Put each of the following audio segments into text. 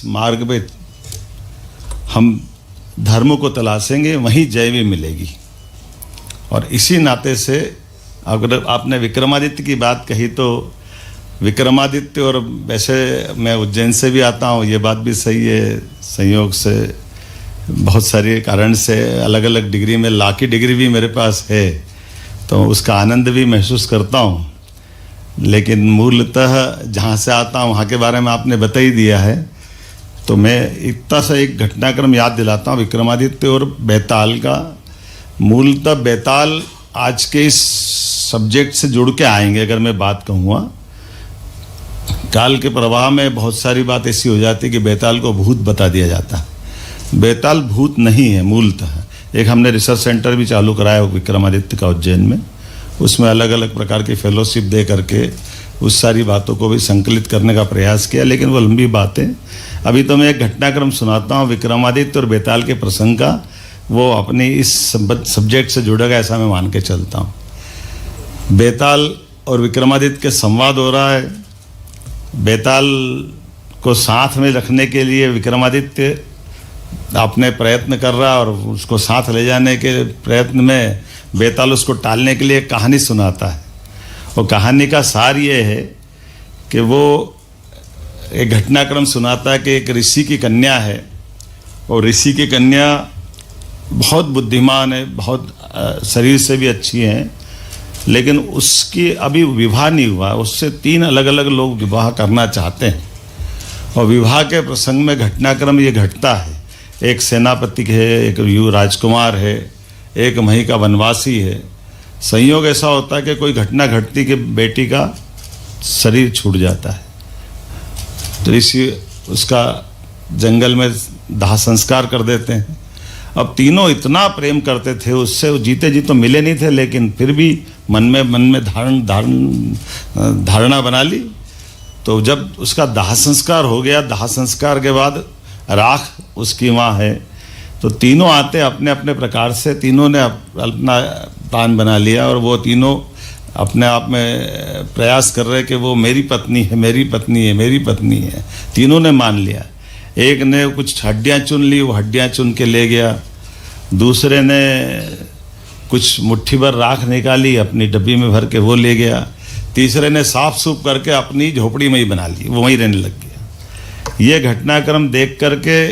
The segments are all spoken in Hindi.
मार्ग पे हम धर्म को तलाशेंगे वहीं जय भी मिलेगी। और इसी नाते से अगर आपने विक्रमादित्य की बात कही तो विक्रमादित्य, और वैसे मैं उज्जैन से भी आता हूँ, ये बात भी सही है, संयोग से बहुत सारे कारण से अलग अलग डिग्री में, लॉ की डिग्री भी मेरे पास है, तो उसका आनंद भी महसूस करता हूँ। लेकिन मूलतः जहाँ से आता हूँ वहाँ के बारे में आपने बता ही दिया है, तो मैं इतना सा एक घटनाक्रम याद दिलाता हूँ विक्रमादित्य और बेताल का। मूलतः बेताल आज के इस सब्जेक्ट से जुड़ के आएंगे अगर मैं बात कहूँगा। काल के प्रवाह में बहुत सारी बात ऐसी हो जाती है कि बेताल को भूत बता दिया जाता है। बेताल भूत नहीं है मूलतः। एक हमने रिसर्च सेंटर भी चालू कराया विक्रमादित्य का उज्जैन में, उसमें अलग अलग प्रकार की फेलोशिप दे करके उस सारी बातों को भी संकलित करने का प्रयास किया, लेकिन वो लंबी बात है। अभी तो मैं एक घटनाक्रम सुनाता हूँ विक्रमादित्य और बेताल के प्रसंग का, वो अपनी इस सब्जेक्ट से जुड़ेगा ऐसा मैं मान के चलता हूँ। बेताल और विक्रमादित्य के संवाद हो रहा है। बेताल को साथ में रखने के लिए विक्रमादित्य अपने प्रयत्न कर रहा है और उसको साथ ले जाने के प्रयत्न में बेताल उसको टालने के लिए कहानी सुनाता है। और कहानी का सार ये है कि वो एक घटनाक्रम सुनाता है कि एक ऋषि की कन्या है, और ऋषि की कन्या बहुत बुद्धिमान है, बहुत शरीर से भी अच्छी है, लेकिन उसकी अभी विवाह नहीं हुआ। उससे 3 अलग अलग लोग विवाह करना चाहते हैं, और विवाह के प्रसंग में घटनाक्रम ये घटता है। एक सेनापति है, एक युव राजकुमार है, एक मही का वनवासी है। संयोग ऐसा होता है कि कोई घटना घटती कि बेटी का शरीर छूट जाता है, तो ऋषि उसका जंगल में दाह संस्कार कर देते हैं। अब तीनों इतना प्रेम करते थे उससे, वो जीते जी तो मिले नहीं थे, लेकिन फिर भी मन में धारणा बना ली। तो जब उसका दाह संस्कार हो गया, दाह संस्कार के बाद राख उसकी माँ है, तो तीनों आते अपने अपने प्रकार से, तीनों ने अपना प्लान बना लिया, और वो तीनों अपने आप में प्रयास कर रहे कि वो मेरी पत्नी है, मेरी पत्नी है, मेरी पत्नी है। तीनों ने मान लिया। एक ने कुछ हड्डियाँ चुन ली, वो हड्डियाँ चुन के ले गया। दूसरे ने कुछ मुट्ठी भर राख निकाली, अपनी डब्बी में भर के वो ले गया। तीसरे ने साफ सूफ करके अपनी झोपड़ी में ही बना ली, वो वहीं रहने लग गया। ये घटनाक्रम देख करके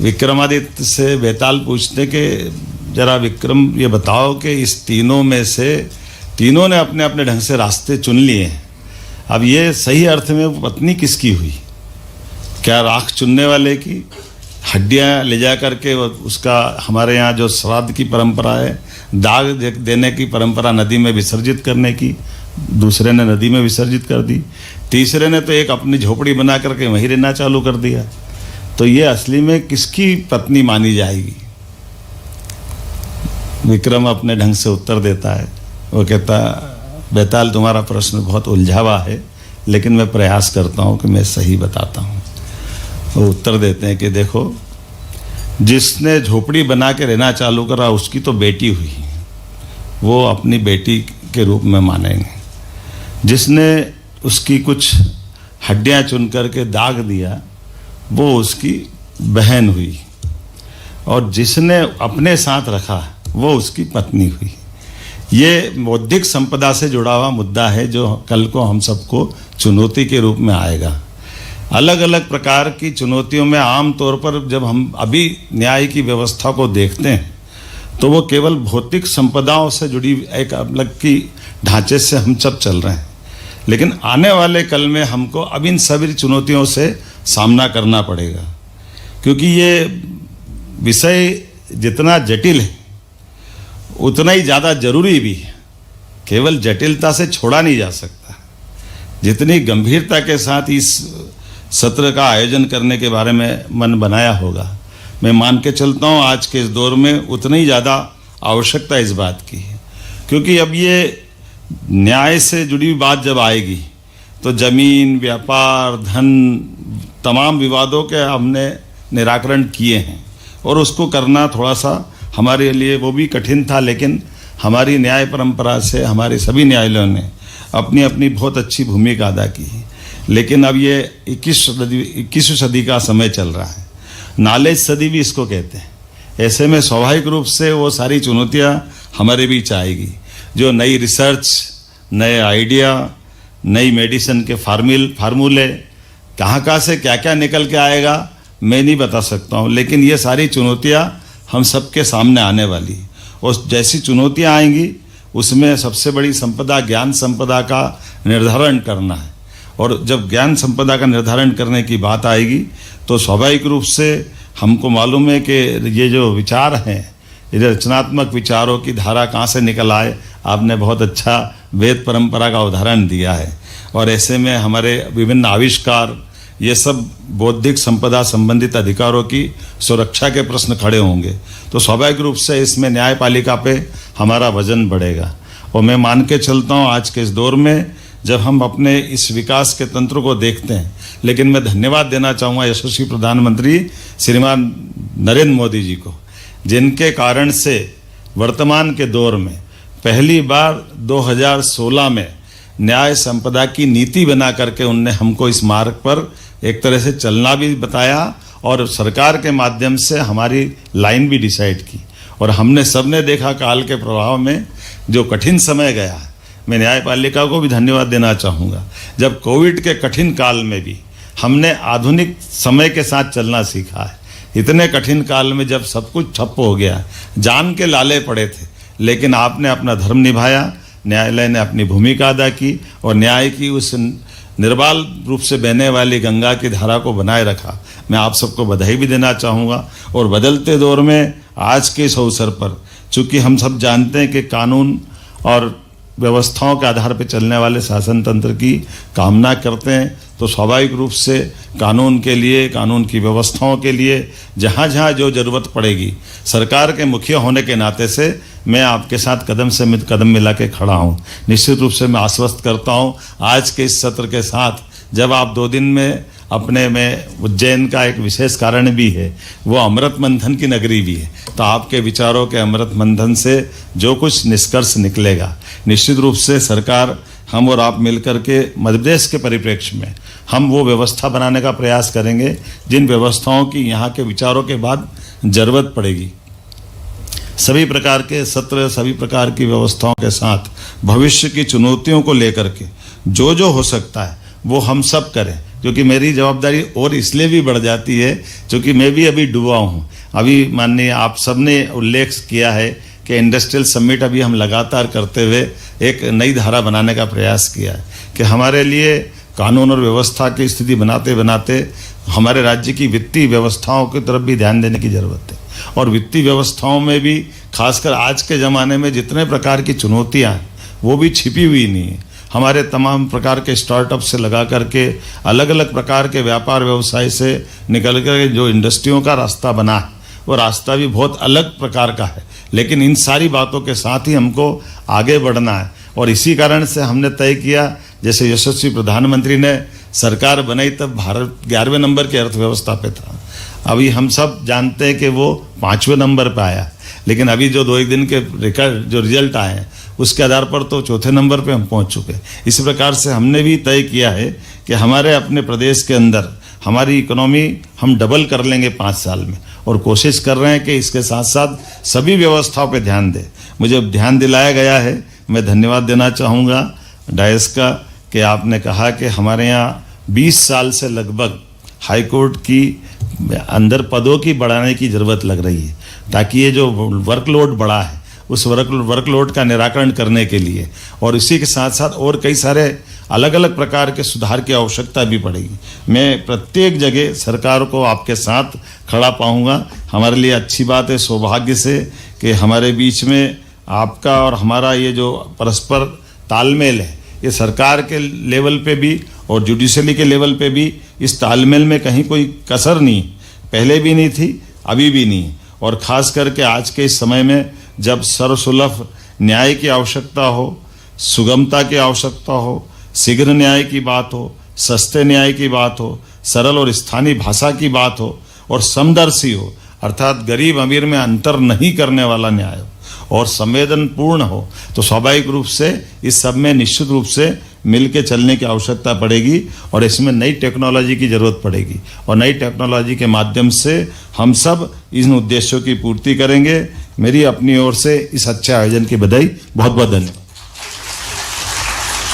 विक्रमादित्य से बेताल पूछते कि जरा विक्रम ये बताओ कि इस तीनों में से तीनों ने अपने अपने ढंग से रास्ते चुन लिए हैं, अब ये सही अर्थ में पत्नी किसकी हुई? क्या राख चुनने वाले की? हड्डियाँ ले जा करके उसका, हमारे यहाँ जो श्राद्ध की परंपरा है, दाग देने की परंपरा, नदी में विसर्जित करने की, दूसरे ने नदी में विसर्जित कर दी। तीसरे ने तो एक अपनी झोपड़ी बना करके वहीं रहना चालू कर दिया। तो ये असली में किसकी पत्नी मानी जाएगी? विक्रम अपने ढंग से उत्तर देता है। वो कहता, बेताल तुम्हारा प्रश्न बहुत उलझावा है, लेकिन मैं प्रयास करता हूँ कि मैं सही बताता हूँ। वो उत्तर देते हैं कि देखो, जिसने झोपड़ी बना के रहना चालू करा उसकी तो बेटी हुई, वो अपनी बेटी के रूप में मानेंगे। जिसने उसकी कुछ हड्डियाँ चुन करके दाग दिया वो उसकी बहन हुई, और जिसने अपने साथ रखा वो उसकी पत्नी हुई। ये बौद्धिक संपदा से जुड़ा हुआ मुद्दा है जो कल को हम सबको चुनौती के रूप में आएगा। अलग अलग प्रकार की चुनौतियों में आम तौर पर जब हम अभी न्याय की व्यवस्था को देखते हैं तो वो केवल भौतिक संपदाओं से जुड़ी एक अलग की ढांचे से हम सब चल रहे हैं, लेकिन आने वाले कल में हमको अब इन सभी चुनौतियों से सामना करना पड़ेगा, क्योंकि ये विषय जितना जटिल है उतना ही ज़्यादा जरूरी भी है। केवल जटिलता से छोड़ा नहीं जा सकता। जितनी गंभीरता के साथ इस सत्र का आयोजन करने के बारे में मन बनाया होगा, मैं मान के चलता हूँ आज के इस दौर में उतनी ही ज़्यादा आवश्यकता इस बात की है। क्योंकि अब ये न्याय से जुड़ी हुई बात जब आएगी तो जमीन, व्यापार, धन, तमाम विवादों के हमने निराकरण किए हैं, और उसको करना थोड़ा सा हमारे लिए वो भी कठिन था, लेकिन हमारी न्याय परंपरा से हमारे सभी न्यायालयों ने अपनी अपनी बहुत अच्छी भूमिका अदा की है। लेकिन अब ये 21वीं सदी का समय चल रहा है, नॉलेज सदी भी इसको कहते हैं। ऐसे में स्वाभाविक रूप से वो सारी चुनौतियाँ हमारे बीच आएगी, जो नई रिसर्च, नए आइडिया, नई मेडिसिन के फार्मूले कहाँ से क्या क्या निकल के आएगा मैं नहीं बता सकता हूँ, लेकिन ये सारी चुनौतियाँ हम सबके सामने आने वाली। और जैसी चुनौतियाँ आएंगी उसमें सबसे बड़ी संपदा ज्ञान संपदा का निर्धारण करना है। और जब ज्ञान संपदा का निर्धारण करने की बात आएगी तो स्वाभाविक रूप से हमको मालूम है कि ये जो विचार हैं, ये रचनात्मक विचारों की धारा कहाँ से निकल आए, आपने बहुत अच्छा वेद परंपरा का उदाहरण दिया है। और ऐसे में हमारे विभिन्न आविष्कार, ये सब बौद्धिक संपदा संबंधित अधिकारों की सुरक्षा के प्रश्न खड़े होंगे, तो स्वाभाविक रूप से इसमें न्यायपालिका पे हमारा वजन बढ़ेगा। और मैं मान के चलता हूँ आज के इस दौर में जब हम अपने इस विकास के तंत्र को देखते हैं, लेकिन मैं धन्यवाद देना चाहूँगा यशस्वी प्रधानमंत्री श्रीमान नरेंद्र मोदी जी को, जिनके कारण से वर्तमान के दौर में पहली बार 2016 में न्याय संपदा की नीति बना करके उनने हमको इस मार्ग पर एक तरह से चलना भी बताया और सरकार के माध्यम से हमारी लाइन भी डिसाइड की। और हमने सबने देखा काल के प्रभाव में जो कठिन समय गया है, मैं न्यायपालिका को भी धन्यवाद देना चाहूँगा। जब कोविड के कठिन काल में भी हमने आधुनिक समय के साथ चलना सीखा है। इतने कठिन काल में जब सब कुछ ठप्प हो गया, जान के लाले पड़े थे, लेकिन आपने अपना धर्म निभाया, न्यायालय ने अपनी भूमिका अदा की और न्याय की उस निर्बाल रूप से बहने वाली गंगा की धारा को बनाए रखा। मैं आप सबको बधाई भी देना चाहूँगा। और बदलते दौर में आज के इस अवसर पर, चूँकि हम सब जानते हैं कि कानून और व्यवस्थाओं के आधार पर चलने वाले शासन तंत्र की कामना करते हैं, तो स्वाभाविक रूप से कानून के लिए, कानून की व्यवस्थाओं के लिए जहाँ जहाँ जो ज़रूरत पड़ेगी, सरकार के मुखिया होने के नाते से मैं आपके साथ कदम से कदम मिला के खड़ा हूँ। निश्चित रूप से मैं आश्वस्त करता हूँ आज के इस सत्र के साथ, जब आप 2 दिन में अपने में उज्जैन का एक विशेष कारण भी है, वो अमृत मंथन की नगरी भी है, तो आपके विचारों के अमृत मंथन से जो कुछ निष्कर्ष निकलेगा, निश्चित रूप से सरकार, हम और आप मिलकर के मध्य प्रदेश के परिप्रेक्ष्य में हम वो व्यवस्था बनाने का प्रयास करेंगे जिन व्यवस्थाओं की यहाँ के विचारों के बाद ज़रूरत पड़ेगी। सभी प्रकार के सत्र, सभी प्रकार की व्यवस्थाओं के साथ भविष्य की चुनौतियों को लेकर के जो हो सकता है वो हम सब करें, क्योंकि मेरी जवाबदारी और इसलिए भी बढ़ जाती है क्योंकि मैं भी अभी डूबा हूँ। अभी माननीय आप सबने उल्लेख किया है कि इंडस्ट्रियल समिट अभी हम लगातार करते हुए एक नई धारा बनाने का प्रयास किया है कि हमारे लिए कानून और व्यवस्था की स्थिति बनाते बनाते हमारे राज्य की वित्तीय व्यवस्थाओं की तरफ भी ध्यान देने की ज़रूरत है। और वित्तीय व्यवस्थाओं में भी खासकर आज के ज़माने में जितने प्रकार की चुनौतियाँ हैं वो भी छिपी हुई नहीं है। हमारे तमाम प्रकार के स्टार्टअप से लगा करके अलग अलग प्रकार के व्यापार व्यवसाय से निकल कर जो इंडस्ट्रियों का रास्ता बना है, वो रास्ता भी बहुत अलग प्रकार का है, लेकिन इन सारी बातों के साथ ही हमको आगे बढ़ना है। और इसी कारण से हमने तय किया, जैसे यशस्वी प्रधानमंत्री ने सरकार बनाई तब भारत 11वें नंबर की अर्थव्यवस्था पे था, अभी हम सब जानते हैं कि वो 5वें नंबर पे आया, लेकिन अभी जो 2-1 दिन के रिजल्ट आए हैं उसके आधार पर तो 4थे नंबर पे हम पहुंच चुके। इसी प्रकार से हमने भी तय किया है कि हमारे अपने प्रदेश के अंदर हमारी इकोनॉमी हम डबल कर लेंगे 5 साल में, और कोशिश कर रहे हैं कि इसके साथ साथ सभी व्यवस्थाओं पे ध्यान दें। मुझे ध्यान दिलाया गया है, मैं धन्यवाद देना चाहूँगा डायस का, कि आपने कहा कि हमारे यहाँ 20 साल से लगभग हाईकोर्ट की अंदर पदों की बढ़ाने की ज़रूरत लग रही है, ताकि ये जो वर्कलोड बढ़ा है उस वर्कलोड का निराकरण करने के लिए, और इसी के साथ साथ और कई सारे अलग अलग प्रकार के सुधार की आवश्यकता भी पड़ेगी। मैं प्रत्येक जगह सरकार को आपके साथ खड़ा पाऊंगा। हमारे लिए अच्छी बात है, सौभाग्य से, कि हमारे बीच में आपका और हमारा ये जो परस्पर तालमेल है, ये सरकार के लेवल पे भी और जुडिशरी के लेवल पे भी इस तालमेल में कहीं कोई कसर नहीं, पहले भी नहीं थी, अभी भी नहीं। और ख़ास करके आज के इस समय में जब सर्वसुलभ न्याय की आवश्यकता हो, सुगमता की आवश्यकता हो, शीघ्र न्याय की बात हो, सस्ते न्याय की बात हो, सरल और स्थानीय भाषा की बात हो, और समदर्शी हो, अर्थात गरीब अमीर में अंतर नहीं करने वाला न्याय हो और संवेदनपूर्ण हो, तो स्वाभाविक रूप से इस सब में निश्चित रूप से मिल के चलने की आवश्यकता पड़ेगी और इसमें नई टेक्नोलॉजी की जरूरत पड़ेगी और नई टेक्नोलॉजी के माध्यम से हम सब इन उद्देश्यों की पूर्ति करेंगे। मेरी अपनी ओर से इस अच्छे आयोजन की बधाई। बहुत बहुत धन्यवाद।